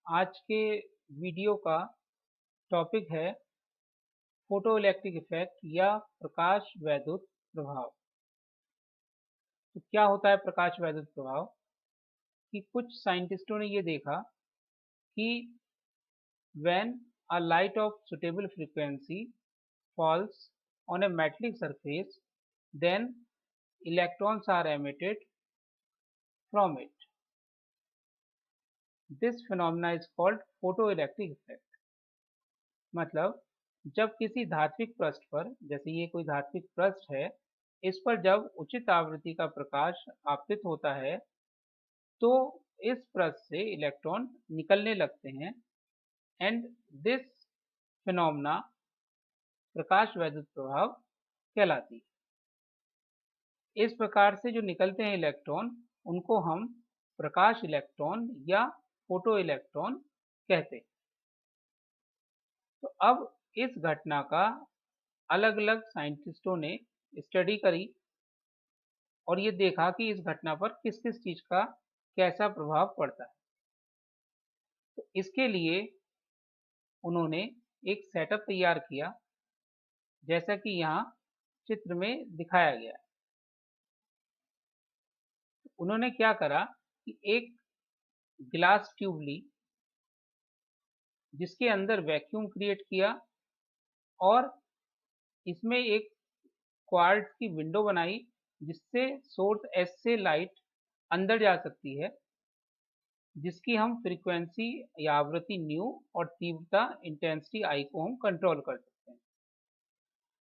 आज के वीडियो का टॉपिक है फोटोइलेक्ट्रिक इफेक्ट या प्रकाश वैद्युत प्रभाव। तो क्या होता है प्रकाश वैद्युत प्रभाव? कि कुछ साइंटिस्टों ने ये देखा कि when a light of suitable frequency falls on a metallic surface, then electrons are emitted from it. This phenomena is called photoelectric effect। मतलब जब किसी धात्विक पृष्ठ पर, जैसे ये कोई धात्विक पृष्ठ है, इस पर जब उचित आवृत्ति का प्रकाश आपतित होता है तो इस पृष्ठ से इलेक्ट्रॉन निकलने लगते हैं एंड दिस फिनोमेना प्रकाश वैद्युत प्रभाव कहलाती है। इस प्रकार से जो निकलते हैं इलेक्ट्रॉन उनको हम प्रकाश इलेक्ट्रॉन या फोटो इलेक्ट्रॉन कहते हैं। तो अब इस घटना का अलग अलग साइंटिस्टों ने स्टडी करी और ये देखा कि इस घटना पर किस किस चीज का कैसा प्रभाव पड़ता है। तो इसके लिए उन्होंने एक सेटअप तैयार किया जैसा कि यहाँ चित्र में दिखाया गया है। उन्होंने क्या करा कि एक ग्लास ट्यूब ली जिसके अंदर वैक्यूम क्रिएट किया और इसमें एक क्वार्ट्ज की विंडो बनाई जिससे सोर्स एस से लाइट अंदर जा सकती है, जिसकी हम फ्रीक्वेंसी या आवृत्ति न्यू और तीव्रता इंटेंसिटी आई को हम कंट्रोल कर सकते हैं।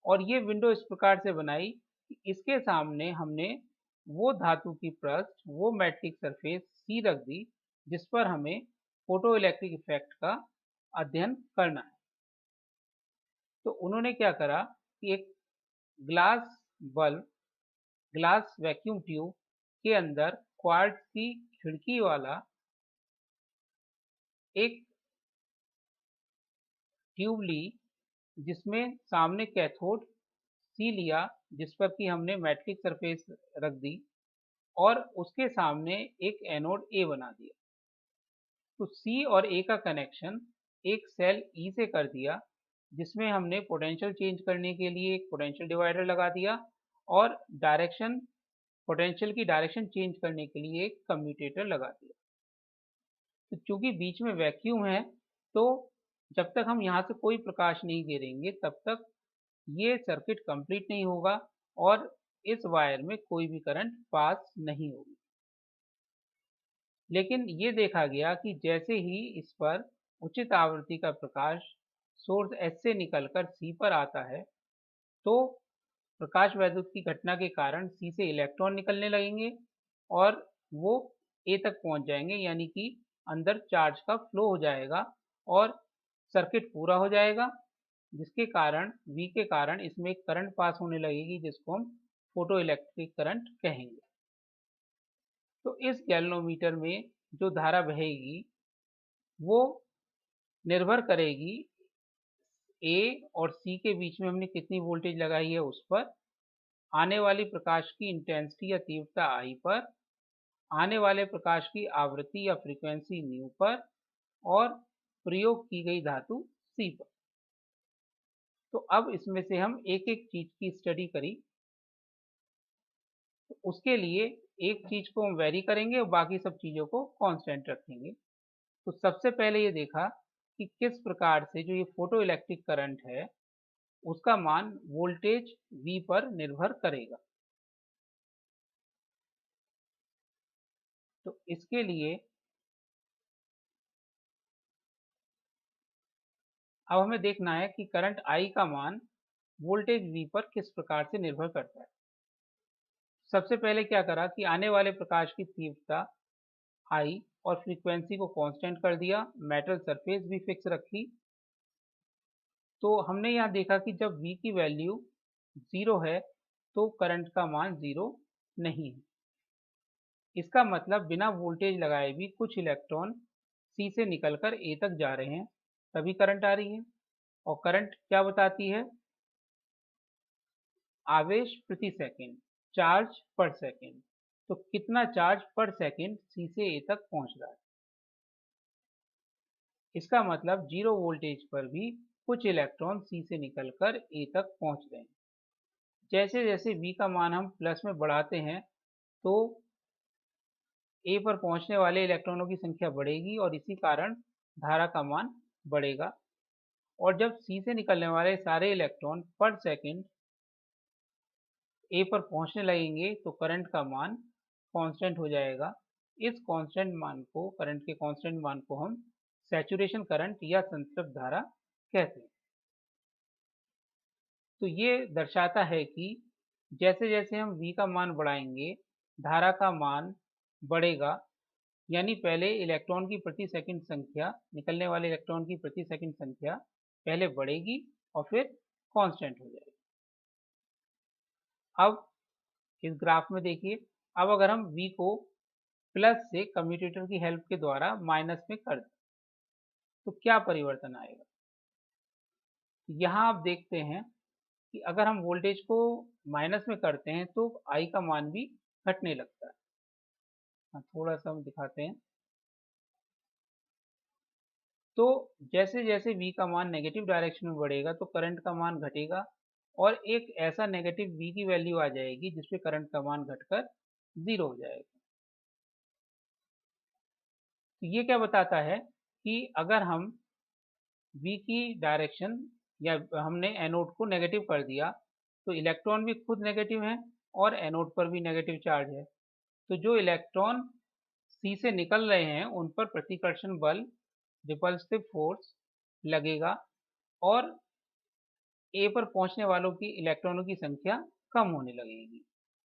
और ये विंडो इस प्रकार से बनाई कि इसके सामने हमने वो धातु की पृष्ठ, वो मैट्रिक सरफेस सी रख दी जिस पर हमें फोटो इलेक्ट्रिक इफेक्ट का अध्ययन करना है। तो उन्होंने क्या करा कि एक glass bulb, glass vacuum tube के अंदर क्वार्ट्ज की खिड़की वाला एक ट्यूब ली जिसमें सामने कैथोड सी लिया जिस पर कि हमने मैट्रिक सरफेस रख दी और उसके सामने एक एनोड ए बना दिया। तो सी और ए का कनेक्शन एक सेल ई से कर दिया जिसमें हमने पोटेंशियल चेंज करने के लिए एक पोटेंशियल डिवाइडर लगा दिया और डायरेक्शन, पोटेंशियल की डायरेक्शन चेंज करने के लिए एक कम्यूटेटर लगा दिया। तो चूंकि बीच में वैक्यूम है तो जब तक हम यहाँ से कोई प्रकाश नहीं गिरेंगे तब तक ये सर्किट कंप्लीट नहीं होगा और इस वायर में कोई भी करंट पास नहीं होगी। लेकिन ये देखा गया कि जैसे ही इस पर उचित आवृत्ति का प्रकाश सोर्स एस से निकलकर सी पर आता है तो प्रकाश वैद्युत की घटना के कारण सी से इलेक्ट्रॉन निकलने लगेंगे और वो ए तक पहुंच जाएंगे, यानी कि अंदर चार्ज का फ्लो हो जाएगा और सर्किट पूरा हो जाएगा, जिसके कारण वी के कारण इसमें एक करंट पास होने लगेगी जिसको हम फोटो इलेक्ट्रिक करंट कहेंगे। तो इस गैल्वेनोमीटर में जो धारा बहेगी वो निर्भर करेगी ए और सी के बीच में हमने कितनी वोल्टेज लगाई है उस पर, आने वाली प्रकाश की इंटेंसिटी या तीव्रता आई पर, आने वाले प्रकाश की आवृत्ति या फ्रीक्वेंसी न्यू पर और प्रयोग की गई धातु सी पर। तो अब इसमें से हम एक एक चीज की स्टडी करी। तो उसके लिए एक चीज को हम वेरी करेंगे और बाकी सब चीजों को कांस्टेंट रखेंगे। तो सबसे पहले ये देखा कि किस प्रकार से जो ये फोटो इलेक्ट्रिक करंट है उसका मान वोल्टेज V पर निर्भर करेगा। तो इसके लिए अब हमें देखना है कि करंट I का मान वोल्टेज V पर किस प्रकार से निर्भर करता है। सबसे पहले क्या करा कि आने वाले प्रकाश की तीव्रता I और फ्रीक्वेंसी को कांस्टेंट कर दिया, मेटल सरफेस भी फिक्स रखी। तो हमने यहाँ देखा कि जब V की वैल्यू 0 है तो करंट का मान 0 नहीं है। इसका मतलब बिना वोल्टेज लगाए भी कुछ इलेक्ट्रॉन सी से निकलकर ए तक जा रहे हैं तभी करंट आ रही है। और करंट क्या बताती है? आवेश प्रति सेकंड, चार्ज पर सेकंड। तो कितना चार्ज पर सेकंड सी से ए तक पहुंच रहा है। इसका मतलब 0 वोल्टेज पर भी कुछ इलेक्ट्रॉन C से निकलकर A तक पहुंच रहे हैं। जैसे जैसे V का मान हम प्लस में बढ़ाते हैं तो A पर पहुंचने वाले इलेक्ट्रॉनों की संख्या बढ़ेगी और इसी कारण धारा का मान बढ़ेगा। और जब C से निकलने वाले सारे इलेक्ट्रॉन पर सेकंड A पर पहुंचने लगेंगे तो करंट का मान कांस्टेंट हो जाएगा। इस कांस्टेंट मान को, करंट के कांस्टेंट मान को हम सैचुरेशन करंट या संतृप्त धारा कहते हैं। तो ये दर्शाता है कि जैसे जैसे हम V का मान बढ़ाएंगे धारा का मान बढ़ेगा, यानी पहले इलेक्ट्रॉन की प्रति सेकंड संख्या, निकलने वाले इलेक्ट्रॉन की प्रति सेकंड संख्या पहले बढ़ेगी और फिर कांस्टेंट हो जाएगी। अब इस ग्राफ में देखिए, अब अगर हम V को प्लस से कम्यूटेटर की हेल्प के द्वारा माइनस में कर दें तो क्या परिवर्तन आएगा। यहाँ आप देखते हैं कि अगर हम वोल्टेज को माइनस में करते हैं तो I का मान भी घटने लगता है। थोड़ा सा हम दिखाते हैं। तो जैसे जैसे V का मान नेगेटिव डायरेक्शन में बढ़ेगा तो करंट का मान घटेगा और एक ऐसा नेगेटिव V की वैल्यू आ जाएगी जिसपे करंट का मान घटकर 0 हो जाएगा। तो ये क्या बताता है कि अगर हम V की डायरेक्शन या हमने एनोड को नेगेटिव कर दिया तो इलेक्ट्रॉन भी खुद नेगेटिव हैं और एनोड पर भी नेगेटिव चार्ज है। तो जो इलेक्ट्रॉन C से निकल रहे हैं उन पर प्रतिकर्षण बल, रिपल्सिव फोर्स लगेगा और A पर पहुंचने वालों की इलेक्ट्रॉनों की संख्या कम होने लगेगी।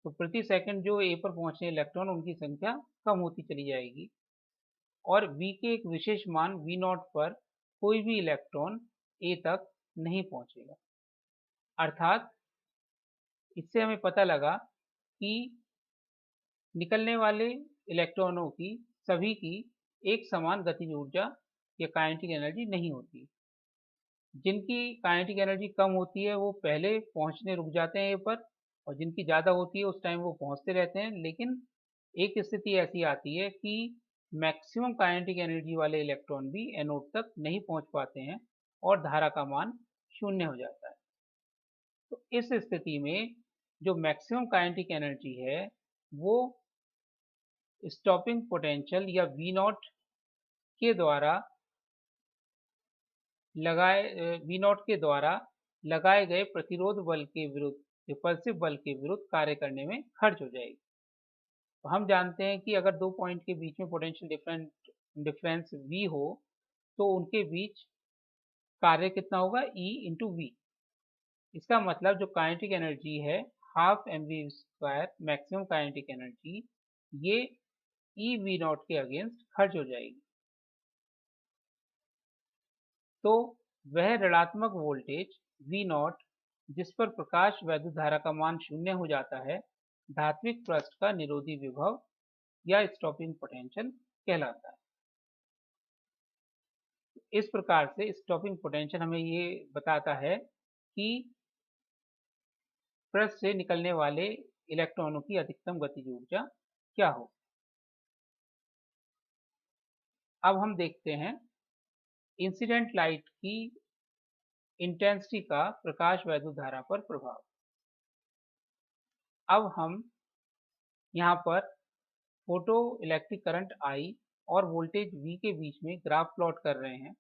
तो प्रति सेकंड जो A पर पहुंचने इलेक्ट्रॉन उनकी संख्या कम होती चली जाएगी और V के एक विशेष मान V0 पर कोई भी इलेक्ट्रॉन A तक नहीं पहुंचेगा। अर्थात इससे हमें पता लगा कि निकलने वाले इलेक्ट्रॉनों की सभी की एक समान गतिज ऊर्जा या काइनेटिक एनर्जी नहीं होती। जिनकी काइनेटिक एनर्जी कम होती है वो पहले पहुंचने रुक जाते हैं ए पर, और जिनकी ज़्यादा होती है उस टाइम वो पहुंचते रहते हैं। लेकिन एक स्थिति ऐसी आती है कि मैक्सिमम काइनेटिक एनर्जी वाले इलेक्ट्रॉन भी एनोड तक नहीं पहुंच पाते हैं और धारा का मान शून्य हो जाता है। तो इस स्थिति में जो मैक्सिमम काइनेटिक एनर्जी है वो स्टॉपिंग पोटेंशियल या V0 के द्वारा लगाए गए प्रतिरोध बल के विरुद्ध, रिपल्सिव बल के विरुद्ध कार्य करने में खर्च हो जाएगी। तो हम जानते हैं कि अगर दो पॉइंट के बीच में पोटेंशियल डिफरेंस V हो तो उनके बीच कार्य कितना होगा, E इंटू V। इसका मतलब जो काइनेटिक एनर्जी है half mv² maximum kinetic energy, ये E V0 के अगेंस्ट खर्च हो जाएगी। तो वह ऋणात्मक वोल्टेज V0 जिस पर प्रकाश वैद्युत धारा का मान शून्य हो जाता है धात्विक पृष्ठ का निरोधी विभव या स्टॉपिंग पोटेंशियल कहलाता है। इस प्रकार से स्टॉपिंग पोटेंशियल हमें ये बताता है कि पृष्ठ से निकलने वाले इलेक्ट्रॉनों की अधिकतम गतिज ऊर्जा क्या हो। अब हम देखते हैं इंसिडेंट लाइट की इंटेंसिटी का प्रकाश वैद्युत धारा पर प्रभाव। अब हम यहाँ पर फोटो इलेक्ट्रिक करंट I और वोल्टेज V के बीच में ग्राफ प्लॉट कर रहे हैं।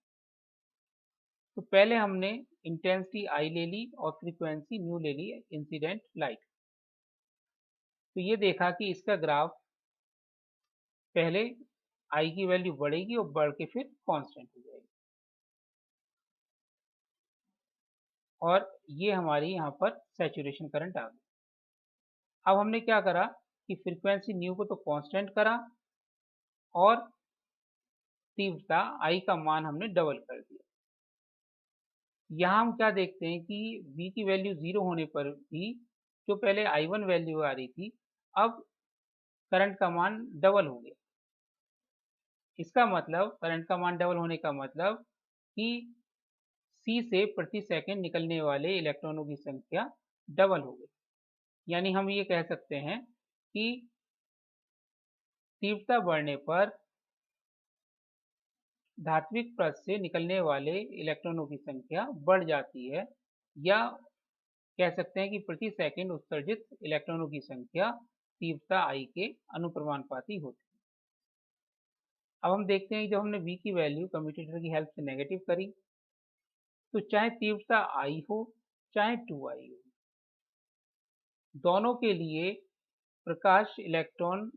तो पहले हमने इंटेंसिटी I ले ली और फ्रीक्वेंसी न्यू ले ली इंसिडेंट लाइट। तो ये देखा कि इसका ग्राफ पहले I की वैल्यू बढ़ेगी और बढ़ के फिर कांस्टेंट हो जाएगी और ये हमारी यहाँ पर सैचुरेशन करंट आ गई। अब हमने क्या करा कि फ्रीक्वेंसी न्यू को तो कांस्टेंट करा और तीव्रता I का मान हमने डबल कर दिया। यहाँ हम क्या देखते हैं कि V की वैल्यू 0 होने पर भी जो पहले I1 वैल्यू आ रही थी अब करंट का मान डबल हो गया। इसका मतलब करंट का मान डबल होने का मतलब कि C से प्रति सेकंड निकलने वाले इलेक्ट्रॉनों की संख्या डबल हो गई। यानी हम ये कह सकते हैं कि तीव्रता बढ़ने पर धात्विक पृष्ठ से निकलने वाले इलेक्ट्रॉनों की संख्या बढ़ जाती है, या कह सकते हैं कि प्रति सेकंड उत्सर्जित इलेक्ट्रॉनों की संख्या तीव्रता I के अनुप्रमानुपाती होती है। अब हम देखते हैं कि जब हमने V की वैल्यू कम्यूटेटर की हेल्प से नेगेटिव करी, तो चाहे तीव्रता I हो चाहे 2I हो, दोनों के लिए प्रकाश इलेक्ट्रॉन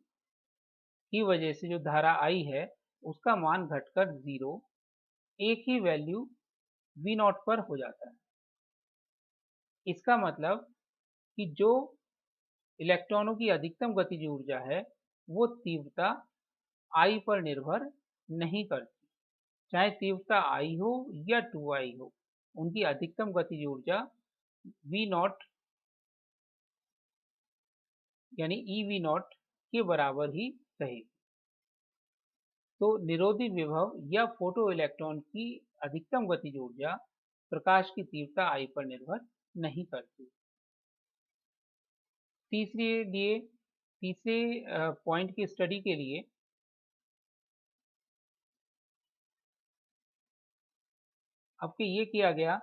की वजह से जो धारा I है उसका मान घटकर 0 एक ही वैल्यू V0 पर हो जाता है। इसका मतलब कि जो इलेक्ट्रॉनों की अधिकतम गतिज ऊर्जा है वो तीव्रता I पर निर्भर नहीं करती, चाहे तीव्रता I हो या 2I हो, उनकी अधिकतम गतिज ऊर्जा V0 यानी eV0 के बराबर ही रहेगी। तो निरोधी विभव या फोटो इलेक्ट्रॉन की अधिकतम गतिज ऊर्जा प्रकाश की तीव्रता I पर निर्भर नहीं करती। तीसरे पॉइंट की स्टडी के लिए आपके ये किया गया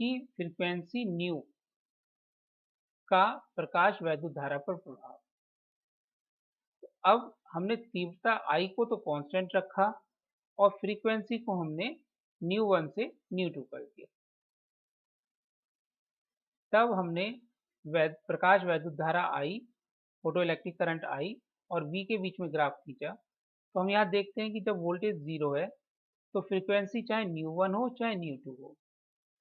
कि फ्रीक्वेंसी न्यू का प्रकाश वैद्युत धारा पर प्रभाव। अब हमने तीव्रता I को तो कांस्टेंट रखा और फ्रीक्वेंसी को हमने ν1 से ν2 कर दिया। तब हमने प्रकाश वैद्युत धारा I, photo electric current I और V के बीच में ग्राफ खींचा, तो हम यहाँ देखते हैं कि जब वोल्टेज 0 है तो फ्रीक्वेंसी चाहे ν1 हो चाहे ν2 हो,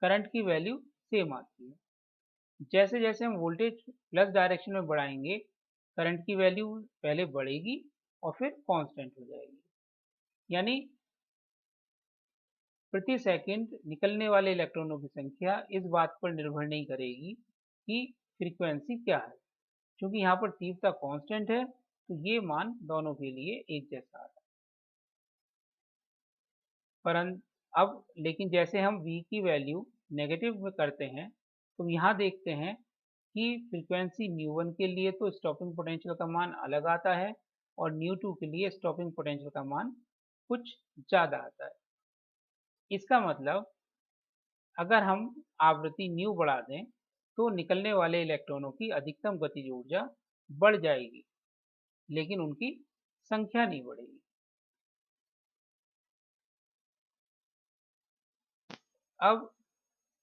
करंट की वैल्यू सेम आती है। जैसे जैसे हम वोल्टेज प्लस डायरेक्शन में बढ़ाएंगे, करंट की वैल्यू पहले बढ़ेगी और फिर कांस्टेंट हो जाएगी। यानी प्रति सेकंड निकलने वाले इलेक्ट्रॉनों की संख्या इस बात पर निर्भर नहीं करेगी कि फ्रीक्वेंसी क्या है, क्योंकि यहाँ पर तीव्रता कांस्टेंट है तो ये मान दोनों के लिए एक जैसा आता है। परंतु अब लेकिन जैसे हम V की वैल्यू नेगेटिव में करते हैं तो यहाँ देखते हैं कि फ्रीक्वेंसी ν1 के लिए तो स्टॉपिंग पोटेंशियल का मान अलग आता है और ν2 के लिए स्टॉपिंग पोटेंशियल का मान कुछ ज़्यादा आता है। इसका मतलब अगर हम आवृत्ति न्यू बढ़ा दें तो निकलने वाले इलेक्ट्रॉनों की अधिकतम गतिज ऊर्जा बढ़ जाएगी, लेकिन उनकी संख्या नहीं बढ़ेगी। अब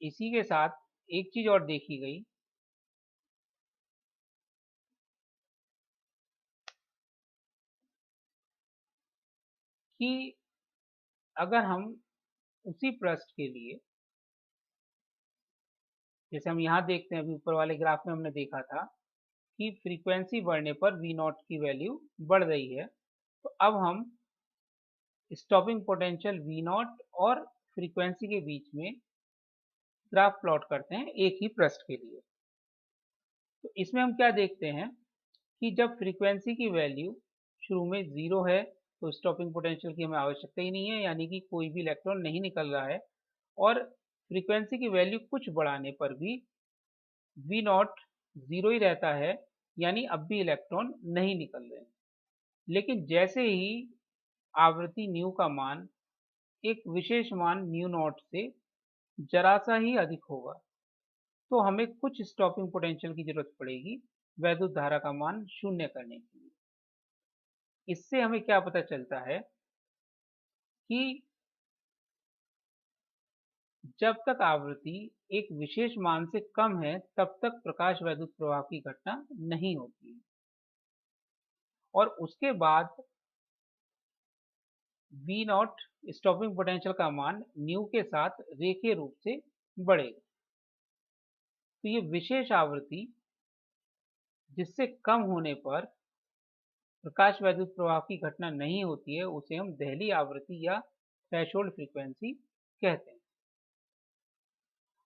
इसी के साथ एक चीज और देखी गई कि अगर हम उसी पृष्ठ के लिए, जैसे हम यहाँ देखते हैं, अभी ऊपर वाले ग्राफ में हमने देखा था कि फ्रीक्वेंसी बढ़ने पर V0 की वैल्यू बढ़ रही है, तो अब हम स्टॉपिंग पोटेंशियल V0 और फ्रीक्वेंसी के बीच में ग्राफ प्लॉट करते हैं एक ही पृष्ठ के लिए। तो इसमें हम क्या देखते हैं कि जब फ्रीक्वेंसी की वैल्यू शुरू में 0 है तो स्टॉपिंग पोटेंशियल की हमें आवश्यकता ही नहीं है, यानी कि कोई भी इलेक्ट्रॉन नहीं निकल रहा है, और फ्रीक्वेंसी की वैल्यू कुछ बढ़ाने पर भी V0 0 ही रहता है, यानी अब भी इलेक्ट्रॉन नहीं निकल रहे हैं। लेकिन जैसे ही आवृत्ति न्यू का मान एक विशेष मान ν0 से जरा सा ही अधिक होगा तो हमें कुछ स्टॉपिंग पोटेंशियल की जरूरत पड़ेगी वैद्युत धारा का मान शून्य करने के लिए। इससे हमें क्या पता चलता है कि जब तक आवृत्ति एक विशेष मान से कम है तब तक प्रकाश वैद्युत प्रवाह की घटना नहीं होती है, और उसके बाद V0 स्टॉपिंग पोटेंशियल का मान न्यू के साथ रेखीय रूप से बढ़ेगा। तो ये विशेष आवृत्ति जिससे कम होने पर प्रकाश वैद्युत प्रवाह की घटना नहीं होती है उसे हम दहली आवृत्ति या थ्रेशोल्ड फ्रीक्वेंसी कहते हैं,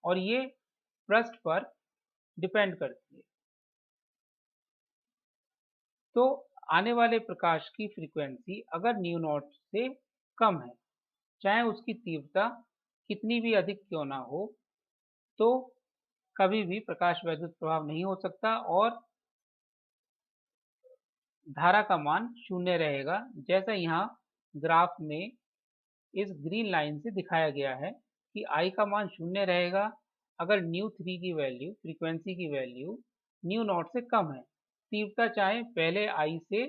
और ये पृष्ठ पर डिपेंड करती है। तो आने वाले प्रकाश की फ्रीक्वेंसी अगर ν0 से कम है, चाहे उसकी तीव्रता कितनी भी अधिक क्यों ना हो, तो कभी भी प्रकाश वैद्युत प्रभाव नहीं हो सकता और धारा का मान शून्य रहेगा, जैसा यहाँ ग्राफ में इस ग्रीन लाइन से दिखाया गया है कि I का मान 0 रहेगा अगर न्यू 3 की वैल्यू, फ्रीक्वेंसी की वैल्यू न्यू0 से कम है। तीव्रता चाहे पहले I से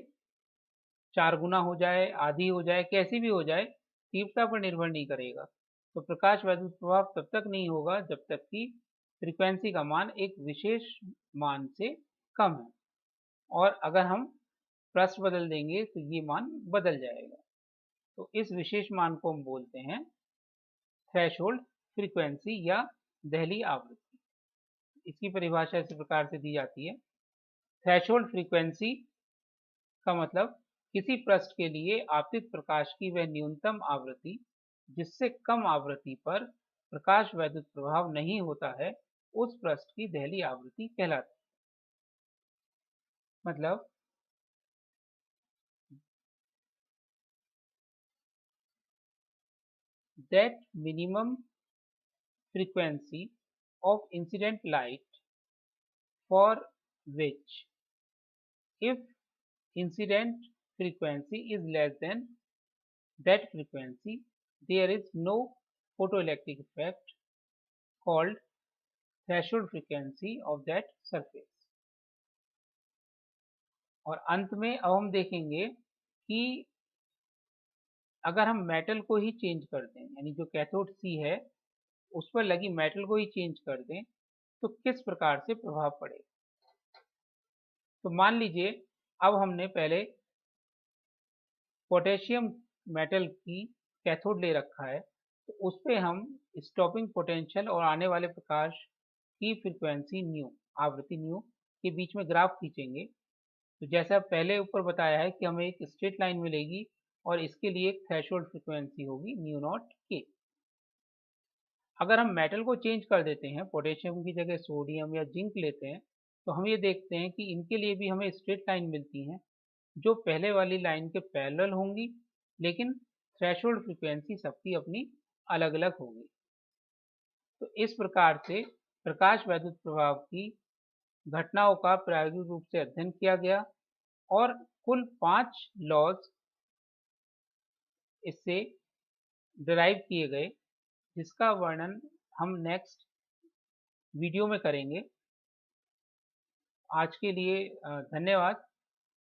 4 गुना हो जाए, आधी हो जाए, कैसी भी हो जाए, तीव्रता पर निर्भर नहीं करेगा। तो प्रकाश वैद्युत प्रभाव तब तक नहीं होगा जब तक कि फ्रीक्वेंसी का मान एक विशेष मान से कम है, और अगर हम पृष्ठ बदल देंगे तो ये मान बदल जाएगा। तो इस विशेष मान को हम बोलते हैं थ्रेशोल्ड फ्रीक्वेंसी या दहलीय आवृत्ति। इसकी परिभाषा इस प्रकार से दी जाती है। थ्रेशोल्ड फ्रीक्वेंसी का मतलब किसी पृष्ठ के लिए आपतित प्रकाश की वह न्यूनतम आवृत्ति जिससे कम आवृत्ति पर प्रकाश वैद्युत प्रभाव नहीं होता है, उस पृष्ठ की दहलीय आवृत्ति कहलाती है। मतलब that minimum frequency of incident light for which if incident frequency is less than that frequency there is no photoelectric effect called threshold frequency of that surface। और अंत में अब हम देखेंगे कि अगर हम मेटल को ही चेंज कर दें, यानी जो कैथोड सी है उस पर लगी मेटल को ही चेंज कर दें, तो किस प्रकार से प्रभाव पड़ेगा। तो मान लीजिए अब हमने पहले पोटेशियम मेटल की कैथोड ले रखा है, तो उस पर हम स्टॉपिंग पोटेंशियल और आने वाले प्रकाश की फ्रीक्वेंसी न्यू, आवृत्ति न्यू के बीच में ग्राफ खींचेंगे। तो जैसा पहले ऊपर बताया है कि हमें एक स्ट्रेट लाइन मिलेगी और इसके लिए एक थ्रेशोल्ड फ्रीक्वेंसी होगी न्यू0 के। अगर हम मेटल को चेंज कर देते हैं, पोटेशियम की जगह सोडियम या जिंक लेते हैं, तो हम ये देखते हैं कि इनके लिए भी हमें स्ट्रेट लाइन मिलती हैं जो पहले वाली लाइन के पैरेलल होंगी, लेकिन थ्रेशोल्ड फ्रीक्वेंसी सबकी अपनी अलग अलग होगी। तो इस प्रकार से प्रकाश वैद्युत प्रभाव की घटनाओं का प्रायोगिक रूप से अध्ययन किया गया और कुल 5 लॉज इससे डिराइव किए गए, जिसका वर्णन हम नेक्स्ट वीडियो में करेंगे। आज के लिए धन्यवाद।